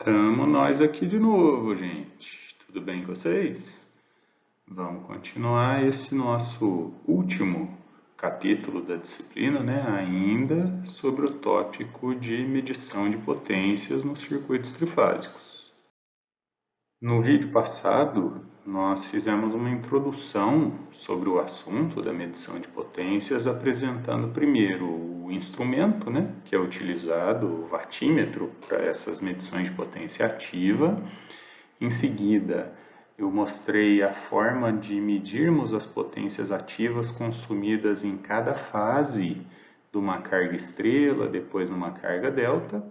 Tamo nós aqui de novo, gente. Tudo bem com vocês? Vamos continuar esse nosso último capítulo da disciplina, né? Ainda sobre o tópico de medição de potências nos circuitos trifásicos. No vídeo passado, nós fizemos uma introdução sobre o assunto da medição de potências, apresentando primeiro o instrumento, né, que é utilizado, o watímetro, para essas medições de potência ativa. Em seguida, eu mostrei a forma de medirmos as potências ativas consumidas em cada fase de uma carga estrela, depois numa carga delta,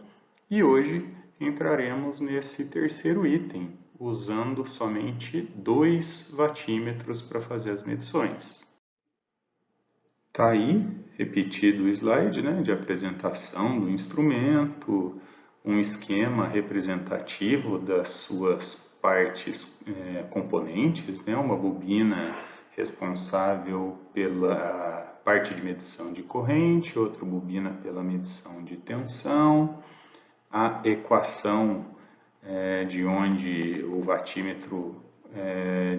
e hoje entraremos nesse terceiro item, usando somente 2 watímetros para fazer as medições. Está aí, repetido o slide, né, de apresentação do instrumento, um esquema representativo das suas partes componentes, né, uma bobina responsável pela parte de medição de corrente, outra bobina pela medição de tensão, a equação de onde o watímetro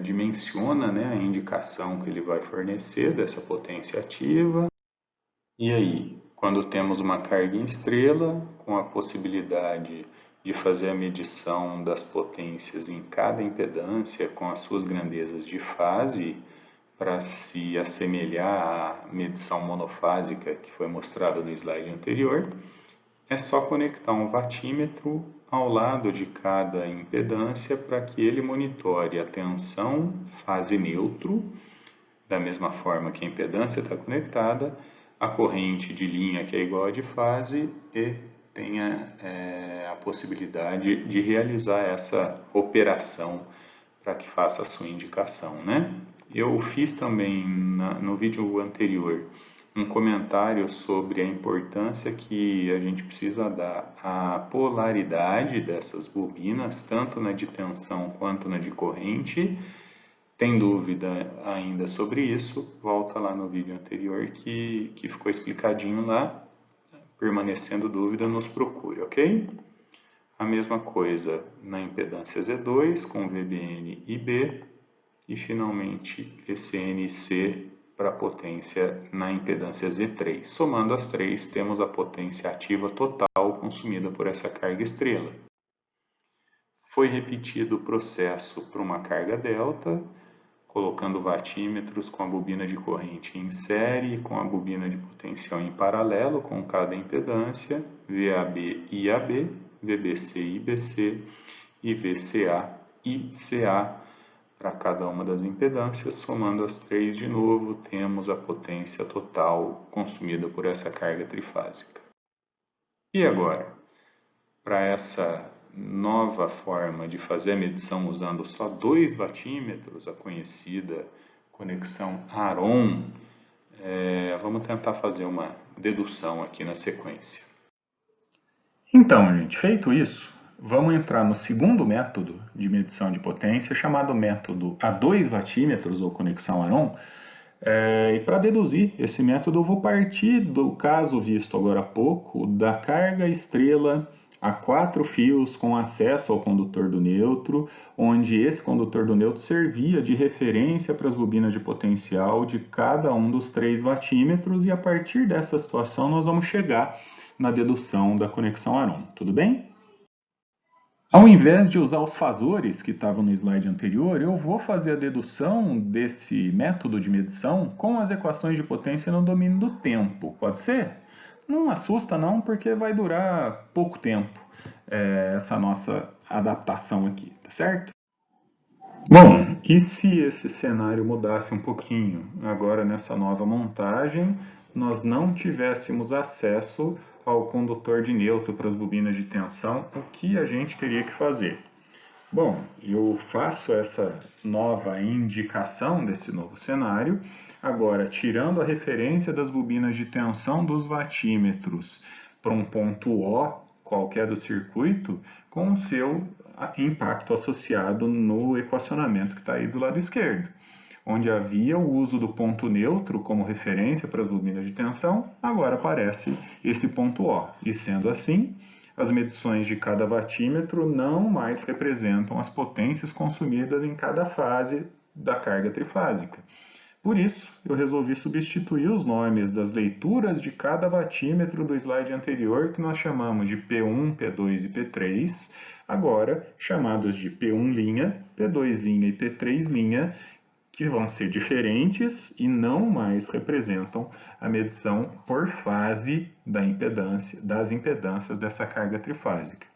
dimensiona, né, a indicação que ele vai fornecer dessa potência ativa. E aí, quando temos uma carga em estrela, com a possibilidade de fazer a medição das potências em cada impedância com as suas grandezas de fase, para se assemelhar à medição monofásica que foi mostrada no slide anterior, é só conectar um watímetro ao lado de cada impedância para que ele monitore a tensão fase neutro, da mesma forma que a impedância está conectada, a corrente de linha que é igual a de fase e tenha a possibilidade de realizar essa operação para que faça a sua indicação, né? Eu fiz também no vídeo anterior um comentário sobre a importância que a gente precisa dar à polaridade dessas bobinas, tanto na de tensão quanto na de corrente. Tem dúvida ainda sobre isso? Volta lá no vídeo anterior que ficou explicadinho lá. Permanecendo dúvida, nos procure, ok? A mesma coisa na impedância Z2 com VBN e B. E finalmente esse NC para a potência na impedância Z3. Somando as três, temos a potência ativa total consumida por essa carga estrela. Foi repetido o processo para uma carga delta, colocando watímetros com a bobina de corrente em série, com a bobina de potencial em paralelo com cada impedância, VAB e AB, VBC e IBC e VCA e CA para cada uma das impedâncias. Somando as três de novo, temos a potência total consumida por essa carga trifásica. E agora, para essa nova forma de fazer a medição usando só 2 watímetros, a conhecida conexão Aron, vamos tentar fazer uma dedução aqui na sequência. Então, gente, feito isso, vamos entrar no segundo método de medição de potência, chamado método a 2 watímetros ou conexão Aron. E para deduzir esse método, eu vou partir do caso visto agora há pouco, da carga estrela a 4 fios com acesso ao condutor do neutro, onde esse condutor do neutro servia de referência para as bobinas de potencial de cada um dos 3 watímetros, e a partir dessa situação nós vamos chegar na dedução da conexão Aron. Tudo bem? Ao invés de usar os fasores que estavam no slide anterior, eu vou fazer a dedução desse método de medição com as equações de potência no domínio do tempo. Pode ser? Não assusta não, porque vai durar pouco tempo essa nossa adaptação aqui, tá certo? Bom, e se esse cenário mudasse um pouquinho? Agora, nessa nova montagem, nós não tivéssemos acesso ao condutor de neutro para as bobinas de tensão, o que a gente teria que fazer? Bom, eu faço essa nova indicação desse novo cenário, agora tirando a referência das bobinas de tensão dos watímetros para um ponto O qualquer do circuito, com o seu impacto associado no equacionamento que está aí do lado esquerdo. Onde havia o uso do ponto neutro como referência para as bobinas de tensão, agora aparece esse ponto O. E sendo assim, as medições de cada watímetro não mais representam as potências consumidas em cada fase da carga trifásica. Por isso, eu resolvi substituir os nomes das leituras de cada watímetro do slide anterior, que nós chamamos de P1, P2 e P3, agora chamados de P1', P2' e P3', que vão ser diferentes e não mais representam a medição por fase das impedâncias dessa carga trifásica.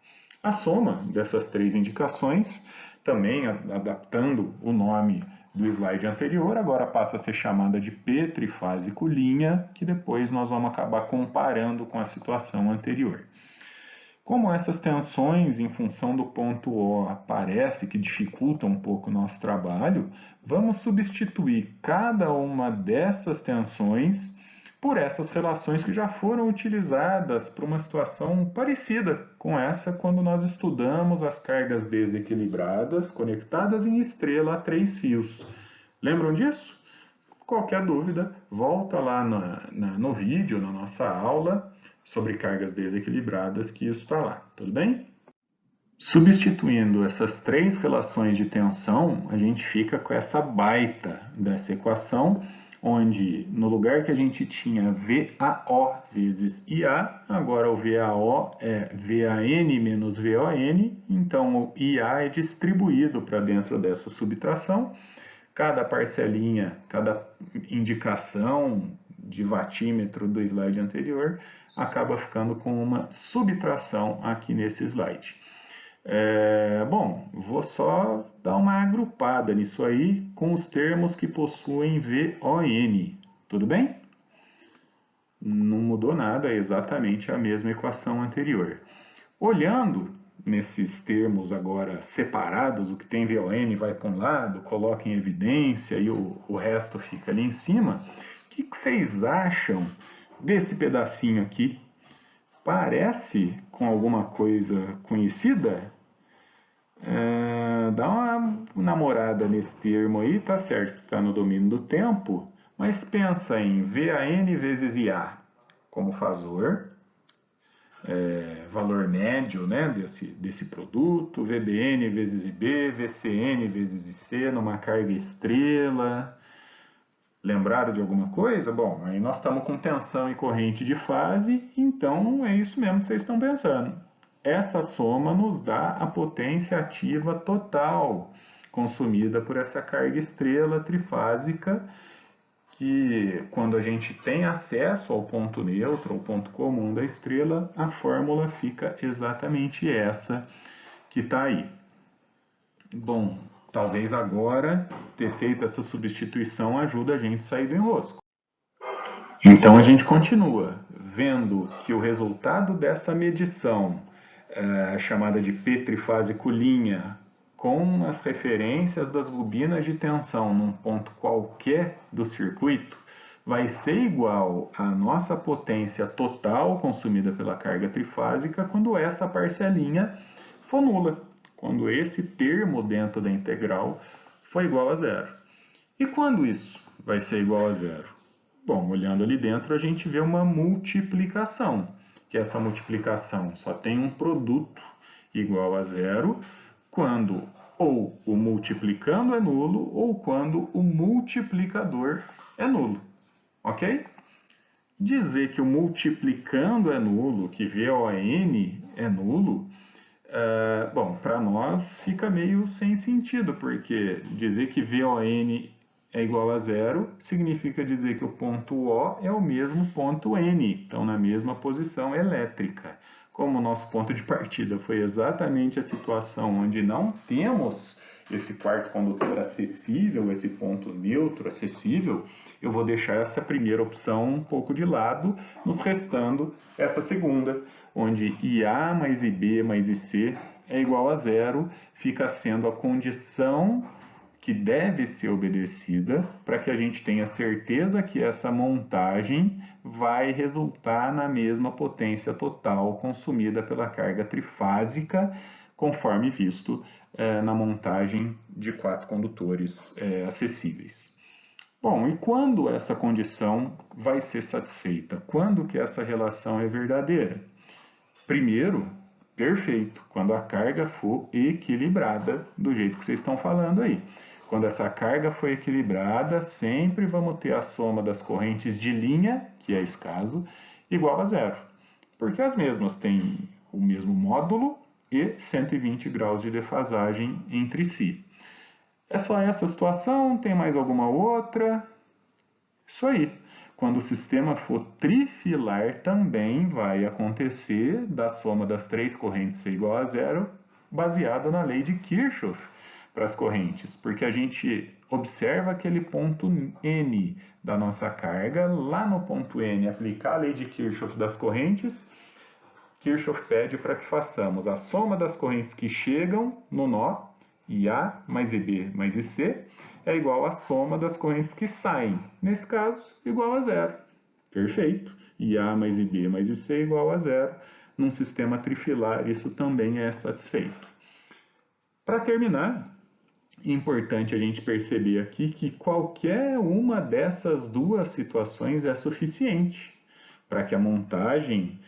A soma dessas três indicações, também adaptando o nome do slide anterior, agora passa a ser chamada de P trifásico linha, que depois nós vamos acabar comparando com a situação anterior. Como essas tensões em função do ponto O parece que dificultam um pouco o nosso trabalho, vamos substituir cada uma dessas tensões por essas relações que já foram utilizadas para uma situação parecida com essa quando nós estudamos as cargas desequilibradas conectadas em estrela a 3 fios. Lembram disso? Qualquer dúvida, volta lá no vídeo, na nossa aula, sobre cargas desequilibradas, que isso está lá, tudo bem? Substituindo essas três relações de tensão, a gente fica com essa baita dessa equação, onde no lugar que a gente tinha VAO vezes IA, agora o VAO é VAN menos VON, então o IA é distribuído para dentro dessa subtração. Cada parcelinha, cada indicação de watímetro do slide anterior acaba ficando com uma subtração aqui nesse slide. Bom, vou só dar uma agrupada nisso aí com os termos que possuem VON, tudo bem? Não mudou nada, é exatamente a mesma equação anterior. Olhando nesses termos agora separados, o que tem VON vai para um lado, coloca em evidência e o resto fica ali em cima, o que vocês acham desse pedacinho aqui? Parece com alguma coisa conhecida? Dá uma namorada nesse termo aí, tá certo que está no domínio do tempo, mas pensa em VAN vezes IA como fazor, valor médio, né, desse produto, VBN vezes IB, VCN vezes IC numa carga estrela. Lembraram de alguma coisa? Bom, aí nós estamos com tensão e corrente de fase, então é isso mesmo que vocês estão pensando. Essa soma nos dá a potência ativa total consumida por essa carga estrela trifásica, que quando a gente tem acesso ao ponto neutro, ao ponto comum da estrela, a fórmula fica exatamente essa que está aí. Bom, talvez agora ter feito essa substituição ajude a gente a sair do enrosco. Então a gente continua vendo que o resultado dessa medição, chamada de P trifásico linha, com as referências das bobinas de tensão num ponto qualquer do circuito, vai ser igual à nossa potência total consumida pela carga trifásica quando essa parcelinha for nula, quando esse termo dentro da integral for igual a zero. E quando isso vai ser igual a zero? Bom, olhando ali dentro a gente vê uma multiplicação, que essa multiplicação só tem um produto igual a zero quando ou o multiplicando é nulo ou quando o multiplicador é nulo, ok? Dizer que o multiplicando é nulo, que VON é nulo, bom, para nós fica meio sem sentido, porque dizer que VON é igual a zero significa dizer que o ponto O é o mesmo ponto N, então na mesma posição elétrica. Como o nosso ponto de partida foi exatamente a situação onde não temos esse quarto condutor acessível, esse ponto neutro acessível, eu vou deixar essa primeira opção um pouco de lado, nos restando essa segunda, onde IA mais IB mais IC é igual a zero, fica sendo a condição que deve ser obedecida para que a gente tenha certeza que essa montagem vai resultar na mesma potência total consumida pela carga trifásica, conforme visto na montagem de 4 condutores acessíveis. Bom, e quando essa condição vai ser satisfeita? Quando que essa relação é verdadeira? Primeiro, Perfeito, quando a carga for equilibrada, do jeito que vocês estão falando aí. Quando essa carga for equilibrada, sempre vamos ter a soma das correntes de linha, que é esse caso, igual a zero. Porque as mesmas têm o mesmo módulo e 120 graus de defasagem entre si. É só essa situação? Tem mais alguma outra? Isso aí. Quando o sistema for trifilar, também vai acontecer da soma das três correntes ser igual a zero, baseada na lei de Kirchhoff para as correntes, porque a gente observa aquele ponto N da nossa carga, lá no ponto N aplicar a lei de Kirchhoff das correntes, Kirchhoff pede para que façamos a soma das correntes que chegam no nó, IA mais IB mais IC, é igual à soma das correntes que saem. Nesse caso, igual a zero. Perfeito. IA mais IB mais IC é igual a zero. Num sistema trifilar, isso também é satisfeito. Para terminar, é importante a gente perceber aqui que qualquer uma dessas duas situações é suficiente para que a montagem,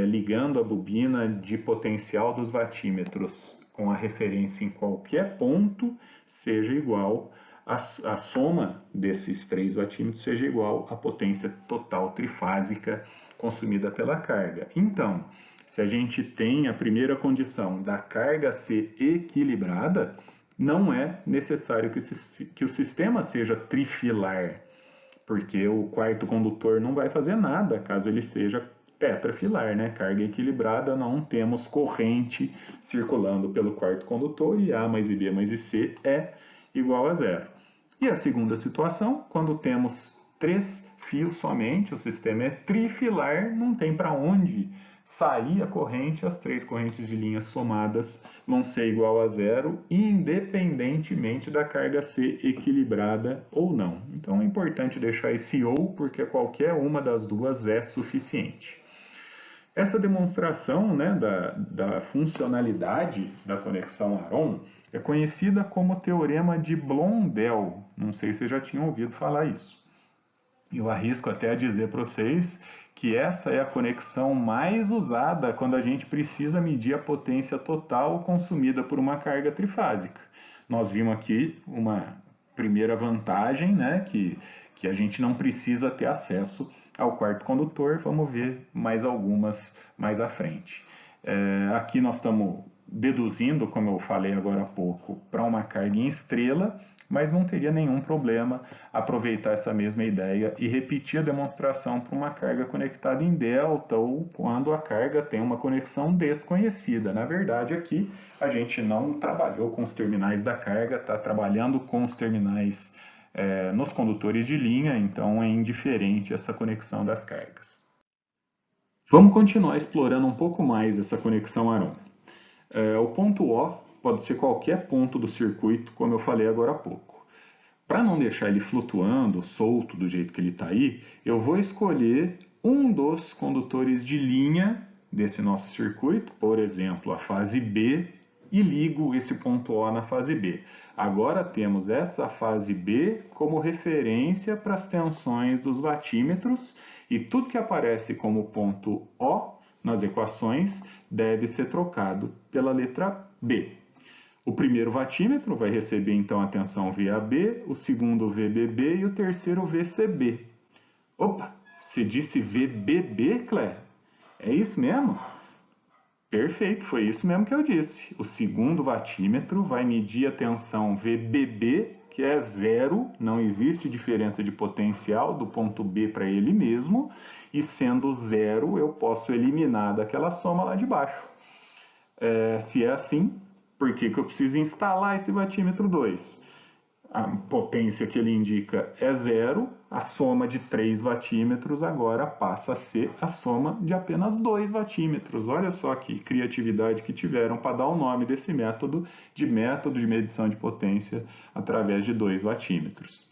ligando a bobina de potencial dos vatímetros com a referência em qualquer ponto, seja igual, a soma desses três vatímetros seja igual à potência total trifásica consumida pela carga. Então, se a gente tem a primeira condição da carga ser equilibrada, não é necessário que o sistema seja trifilar, porque o quarto condutor não vai fazer nada caso ele seja tetrafilar, né? Carga equilibrada, não temos corrente circulando pelo quarto condutor e A mais IB mais IC é igual a zero. E a segunda situação, quando temos três fios somente, o sistema é trifilar, não tem para onde sair a corrente, as três correntes de linha somadas vão ser igual a zero, independentemente da carga ser equilibrada ou não. Então é importante deixar esse ou, porque qualquer uma das duas é suficiente. Essa demonstração, né, da funcionalidade da conexão Aron é conhecida como teorema de Blondel. Não sei se vocês já tinham ouvido falar isso. Eu arrisco até a dizer para vocês que essa é a conexão mais usada quando a gente precisa medir a potência total consumida por uma carga trifásica. Nós vimos aqui uma primeira vantagem, né, que a gente não precisa ter acesso ao quarto condutor. Vamos ver mais algumas mais à frente. Aqui nós estamos deduzindo, como eu falei agora há pouco, para uma carga em estrela, mas não teria nenhum problema aproveitar essa mesma ideia e repetir a demonstração para uma carga conectada em delta ou quando a carga tem uma conexão desconhecida. Na verdade, aqui a gente não trabalhou com os terminais da carga, está trabalhando com os terminais nos condutores de linha, então é indiferente essa conexão das cargas. Vamos continuar explorando um pouco mais essa conexão Aron. O ponto O pode ser qualquer ponto do circuito, como eu falei agora há pouco. Para não deixar ele flutuando, solto do jeito que ele está aí, eu vou escolher um dos condutores de linha desse nosso circuito, por exemplo, a fase B, e ligo esse ponto O na fase B. Agora temos essa fase B como referência para as tensões dos vatímetros e tudo que aparece como ponto O nas equações deve ser trocado pela letra B. O primeiro vatímetro vai receber então a tensão VAB, o segundo VBB e o terceiro VCB. Opa, você disse VBB, Claire? É isso mesmo? Perfeito, foi isso mesmo que eu disse. O segundo vatímetro vai medir a tensão VBB, que é zero, não existe diferença de potencial do ponto B para ele mesmo, e sendo zero eu posso eliminar daquela soma lá de baixo. Se é assim, por que eu preciso instalar esse vatímetro 2? A potência que ele indica é zero, a soma de 3 vatímetros agora passa a ser a soma de apenas 2 vatímetros. Olha só que criatividade que tiveram para dar o nome desse método de medição de potência através de 2 vatímetros.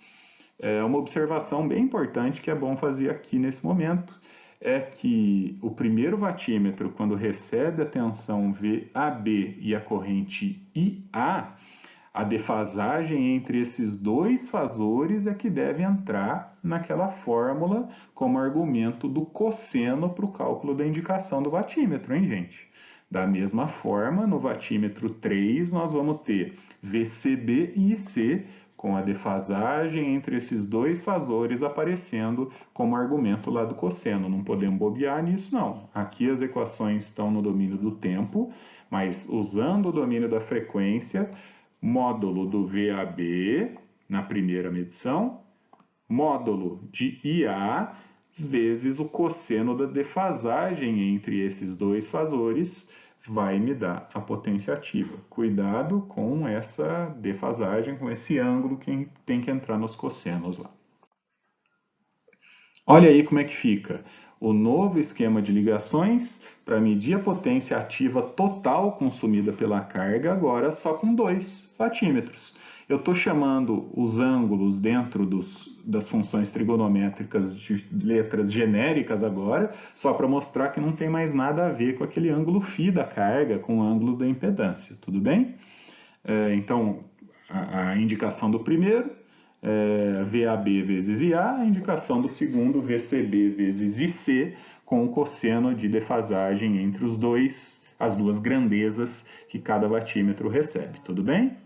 Uma observação bem importante que é bom fazer aqui nesse momento é que o primeiro vatímetro, quando recebe a tensão VAB e a corrente IA, a defasagem entre esses dois fasores é que deve entrar naquela fórmula como argumento do cosseno para o cálculo da indicação do vatímetro, hein, gente? Da mesma forma, no vatímetro 3, nós vamos ter VCB e IC, com a defasagem entre esses dois fasores aparecendo como argumento lá do cosseno. Não podemos bobear nisso, não. Aqui as equações estão no domínio do tempo, mas usando o domínio da frequência, módulo do VAB na primeira medição, módulo de IA vezes o cosseno da defasagem entre esses dois fasores vai me dar a potência ativa. Cuidado com essa defasagem, com esse ângulo que tem que entrar nos cossenos lá. Olha aí como é que fica o novo esquema de ligações para medir a potência ativa total consumida pela carga, agora só com 2 vatímetros. Eu estou chamando os ângulos dentro das funções trigonométricas de letras genéricas agora, só para mostrar que não tem mais nada a ver com aquele ângulo φ da carga, com o ângulo da impedância, tudo bem? Então, a indicação do primeiro, VAB vezes IA, a indicação do segundo, VCB vezes IC, com o cosseno de defasagem entre as duas grandezas que cada vatímetro recebe, tudo bem?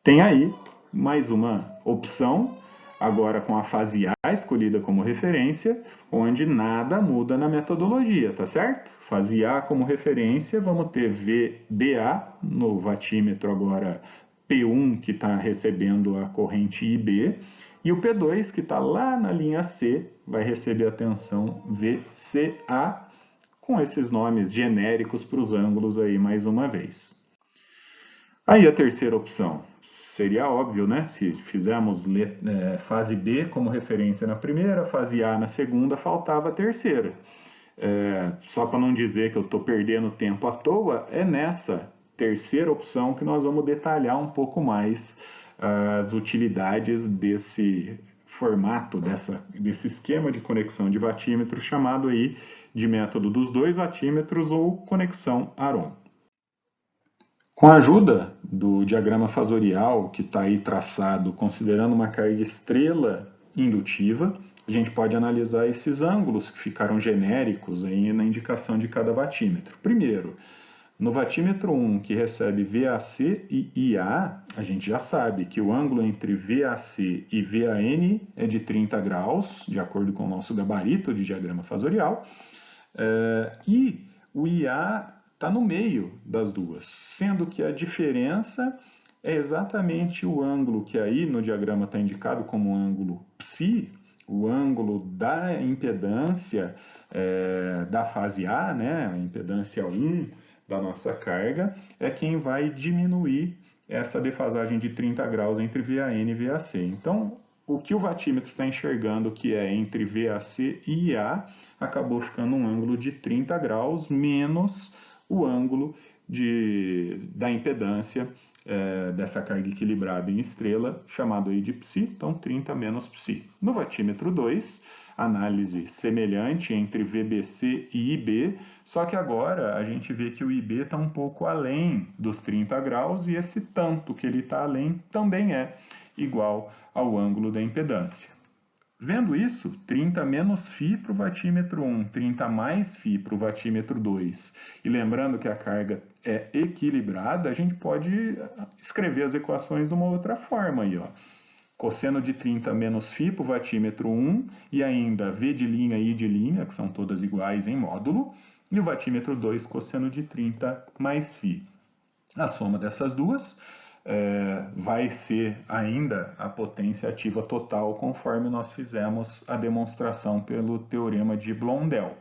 Tem aí mais uma opção, agora com a fase A escolhida como referência, onde nada muda na metodologia, tá certo? Fase A como referência, vamos ter VBA no vatímetro agora P1, que está recebendo a corrente IB, e o P2, que está lá na linha C, vai receber a tensão VCA, com esses nomes genéricos para os ângulos aí mais uma vez. Aí a terceira opção, seria óbvio, né? Se fizermos fase B como referência na primeira, fase A na segunda, faltava a terceira. Só para não dizer que eu estou perdendo tempo à toa, é nessa terceira opção que nós vamos detalhar um pouco mais as utilidades desse formato, desse esquema de conexão de vatímetro chamado aí de método dos 2 vatímetros ou conexão Aron. Com a ajuda do diagrama fasorial que está aí traçado considerando uma carga estrela indutiva, a gente pode analisar esses ângulos que ficaram genéricos aí na indicação de cada vatímetro. Primeiro, no vatímetro 1, que recebe VAC e IA, a gente já sabe que o ângulo entre VAC e VAN é de 30 graus, de acordo com o nosso gabarito de diagrama fasorial, e o IA está no meio das duas, sendo que a diferença é exatamente o ângulo que aí no diagrama está indicado como ângulo ψ, o ângulo da impedância da fase A, né, a impedância 1 da nossa carga, é quem vai diminuir essa defasagem de 30 graus entre VAN e VAC. Então, o que o vatímetro está enxergando que é entre VAC e IA, acabou ficando um ângulo de 30 graus menos o ângulo da impedância dessa carga equilibrada em estrela, chamado aí de ψ, então 30 menos ψ. No vatímetro 2, análise semelhante entre VBC e IB, só que agora a gente vê que o IB está um pouco além dos 30 graus e esse tanto que ele está além também é igual ao ângulo da impedância. Vendo isso, 30 menos φ para o vatímetro 1, 30 mais φ para o vatímetro 2, e lembrando que a carga é equilibrada, a gente pode escrever as equações de uma outra forma aí, ó. Cosseno de 30 menos φ para o vatímetro 1, e ainda V de linha e I de linha, que são todas iguais em módulo, e o vatímetro 2, cosseno de 30 mais φ. A soma dessas duas vai ser ainda a potência ativa total, conforme nós fizemos a demonstração pelo teorema de Blondel.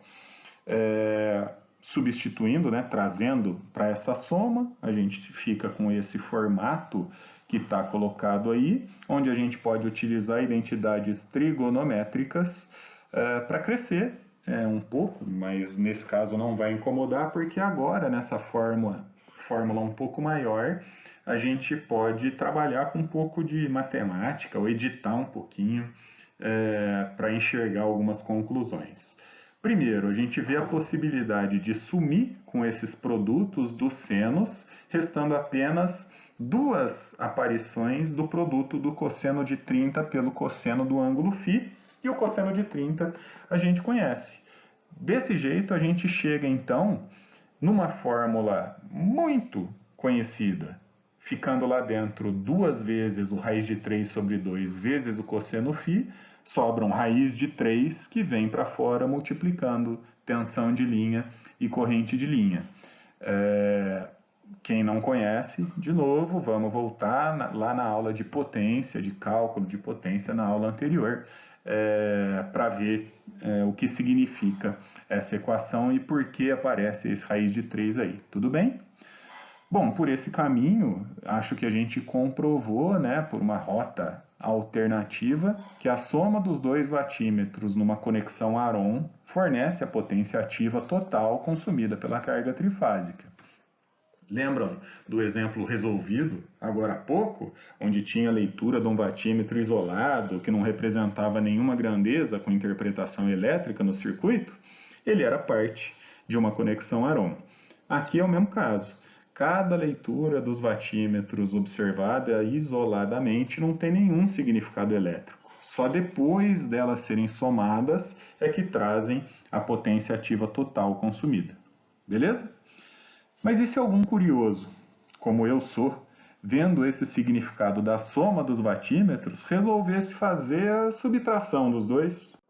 Substituindo, né, trazendo para essa soma, a gente fica com esse formato que está colocado aí, onde a gente pode utilizar identidades trigonométricas para crescer um pouco, mas nesse caso não vai incomodar, porque agora nessa fórmula um pouco maior, a gente pode trabalhar com um pouco de matemática ou editar um pouquinho para enxergar algumas conclusões. Primeiro, a gente vê a possibilidade de sumir com esses produtos dos senos, restando apenas duas aparições do produto do cosseno de 30 pelo cosseno do ângulo φ, e o cosseno de 30 a gente conhece. Desse jeito, a gente chega então numa fórmula muito conhecida, ficando lá dentro 2 vezes o raiz de 3 sobre 2 vezes o cosseno φ, sobra um raiz de 3 que vem para fora multiplicando tensão de linha e corrente de linha. Quem não conhece, de novo, vamos voltar lá na aula de potência, de cálculo de potência na aula anterior, para ver o que significa essa equação e por que aparece esse raiz de 3 aí. Tudo bem? Bom, por esse caminho, acho que a gente comprovou, né, por uma rota alternativa, que a soma dos dois vatímetros numa conexão Aron fornece a potência ativa total consumida pela carga trifásica. Lembram do exemplo resolvido agora há pouco, onde tinha a leitura de um vatímetro isolado que não representava nenhuma grandeza com interpretação elétrica no circuito? Ele era parte de uma conexão Aron. Aqui é o mesmo caso. Cada leitura dos vatímetros observada isoladamente não tem nenhum significado elétrico. Só depois delas serem somadas é que trazem a potência ativa total consumida. Beleza? Mas e se algum curioso, como eu sou, vendo esse significado da soma dos vatímetros, resolvesse fazer a subtração dos dois?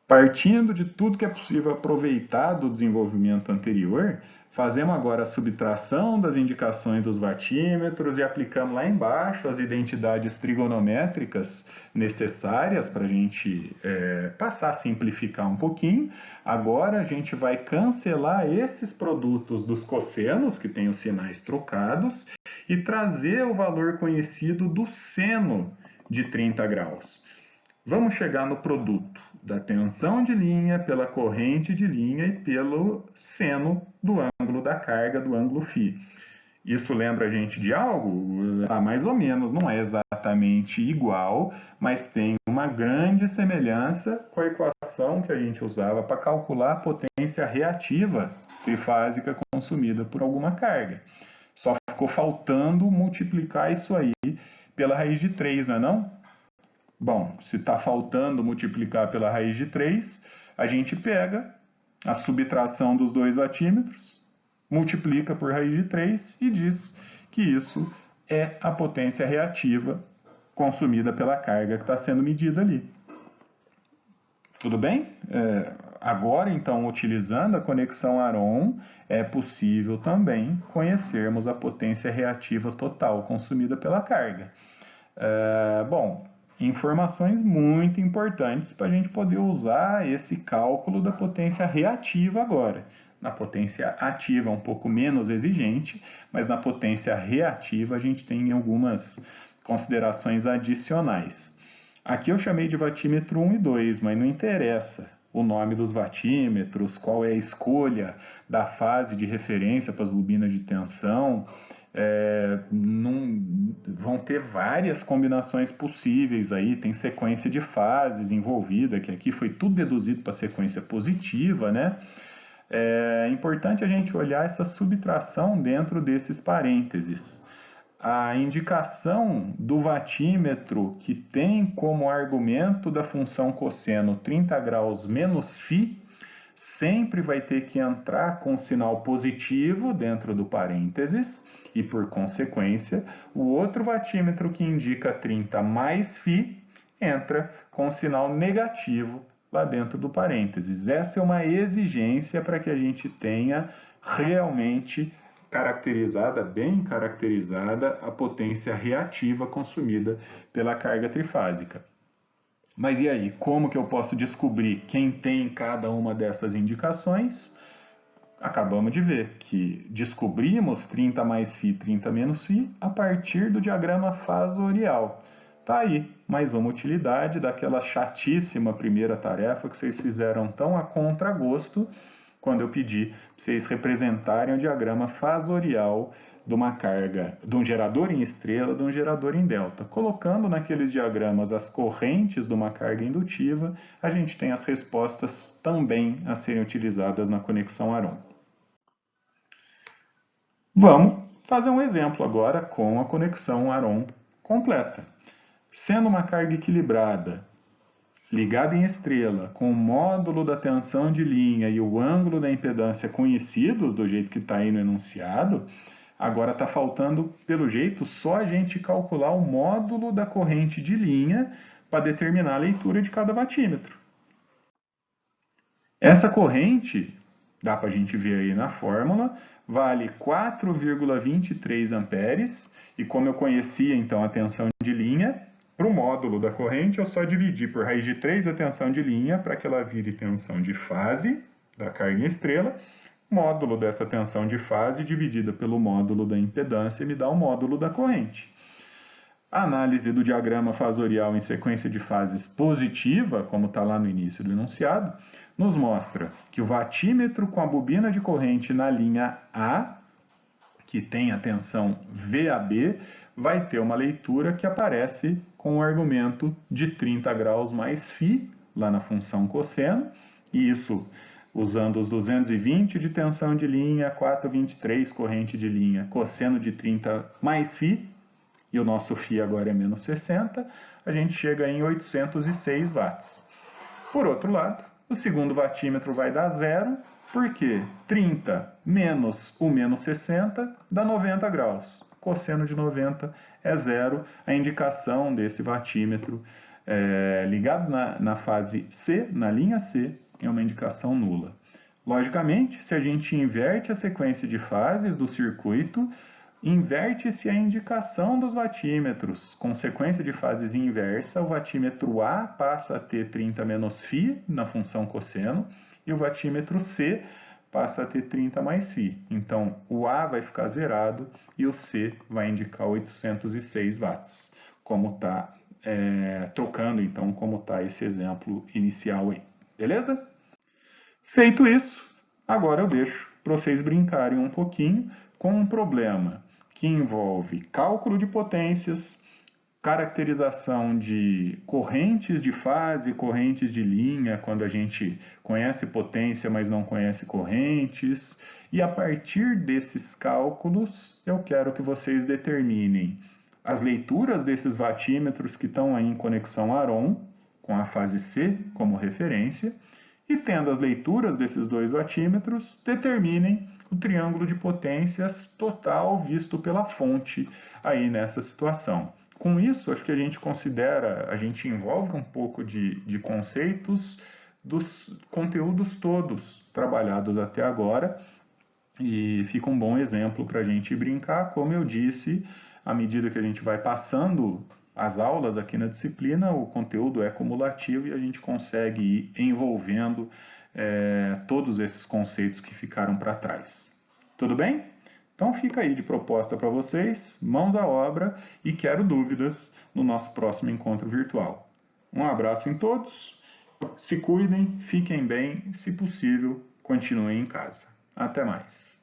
Partindo de tudo que é possível aproveitar do desenvolvimento anterior, fazemos agora a subtração das indicações dos vatímetros e aplicamos lá embaixo as identidades trigonométricas necessárias para a gente passar a simplificar um pouquinho. Agora a gente vai cancelar esses produtos dos cossenos, que têm os sinais trocados, e trazer o valor conhecido do seno de 30 graus. Vamos chegar no produto da tensão de linha pela corrente de linha e pelo seno do ângulo da carga, do ângulo φ. Isso lembra a gente de algo? Mais ou menos, não é exatamente igual, mas tem uma grande semelhança com a equação que a gente usava para calcular a potência reativa trifásica consumida por alguma carga. Só ficou faltando multiplicar isso aí pela raiz de 3, não é não? Bom, se está faltando multiplicar pela raiz de 3, a gente pega a subtração dos dois vatímetros, multiplica por raiz de 3 e diz que isso é a potência reativa consumida pela carga que está sendo medida ali. Tudo bem? Agora, então, utilizando a conexão Aron, é possível também conhecermos a potência reativa total consumida pela carga. Bom, informações muito importantes para a gente poder usar esse cálculo da potência reativa agora. Na potência ativa é um pouco menos exigente, mas na potência reativa a gente tem algumas considerações adicionais. Aqui eu chamei de vatímetro 1 e 2, mas não interessa o nome dos vatímetros, qual é a escolha da fase de referência para as bobinas de tensão. Vão ter várias combinações possíveis aí, tem sequência de fases envolvida, que aqui foi tudo deduzido para sequência positiva, né? É importante a gente olhar essa subtração dentro desses parênteses. A indicação do vatímetro que tem como argumento da função cosseno 30 graus menos φ sempre vai ter que entrar com sinal positivo dentro do parênteses e, por consequência, o outro vatímetro que indica 30 mais φ entra com sinal negativo lá dentro do parênteses. Essa é uma exigência para que a gente tenha realmente bem caracterizada, a potência reativa consumida pela carga trifásica. Mas e aí, como que eu posso descobrir quem tem cada uma dessas indicações? Acabamos de ver que descobrimos 30 mais φ, 30 menos φ a partir do diagrama fasorial. Tá aí, mais uma utilidade daquela chatíssima primeira tarefa que vocês fizeram tão a contragosto quando eu pedi para vocês representarem o diagrama fasorial de uma carga, de um gerador em estrela, de um gerador em delta. Colocando naqueles diagramas as correntes de uma carga indutiva, a gente tem as respostas também a serem utilizadas na conexão Aron. Vamos fazer um exemplo agora com a conexão Aron completa. Sendo uma carga equilibrada, ligada em estrela, com o módulo da tensão de linha e o ângulo da impedância conhecidos, do jeito que está aí no enunciado, agora está faltando, pelo jeito, só a gente calcular o módulo da corrente de linha para determinar a leitura de cada watímetro. Essa corrente, dá para a gente ver aí na fórmula, vale 4,23 amperes, e como eu conhecia então a tensão de linha, para o módulo da corrente eu só dividi por raiz de 3 a tensão de linha para que ela vire tensão de fase da carga em estrela. Módulo dessa tensão de fase dividida pelo módulo da impedância me dá o módulo da corrente. A análise do diagrama fasorial em sequência de fases positiva, como está lá no início do enunciado, nos mostra que o watímetro com a bobina de corrente na linha A, que tem a tensão VAB, vai ter uma leitura que aparece com o argumento de 30 graus mais φ, lá na função cosseno, e isso usando os 220 de tensão de linha, 4,23 corrente de linha, cosseno de 30 mais φ, e o nosso φ agora é menos 60, a gente chega em 806 watts. Por outro lado, o segundo watímetro vai dar zero, porque 30 menos o menos 60 dá 90 graus. Cosseno de 90 é zero, a indicação desse watímetro ligado na fase C, na linha C, é uma indicação nula. Logicamente, se a gente inverte a sequência de fases do circuito, inverte-se a indicação dos watímetros. Com sequência de fases inversa, o watímetro A passa a ter 30 menos φ na função cosseno e o watímetro C passa a ter 30 mais φ. Então, o A vai ficar zerado e o C vai indicar 806 watts, como está trocando, então, como está esse exemplo inicial aí. Beleza? Feito isso, agora eu deixo para vocês brincarem um pouquinho com um problema que envolve cálculo de potências, caracterização de correntes de fase, correntes de linha, quando a gente conhece potência, mas não conhece correntes. E a partir desses cálculos, eu quero que vocês determinem as leituras desses watímetros que estão aí em conexão ARON, com a fase C como referência, e tendo as leituras desses dois watímetros, determinem o triângulo de potências total visto pela fonte aí nessa situação. Com isso, acho que a gente envolve um pouco de conceitos dos conteúdos todos trabalhados até agora, e fica um bom exemplo para a gente brincar. Como eu disse, à medida que a gente vai passando as aulas aqui na disciplina, o conteúdo é cumulativo e a gente consegue ir envolvendo todos esses conceitos que ficaram para trás. Tudo bem? Então fica aí de proposta para vocês, mãos à obra, e quero dúvidas no nosso próximo encontro virtual. Um abraço em todos, se cuidem, fiquem bem, se possível, continuem em casa. Até mais.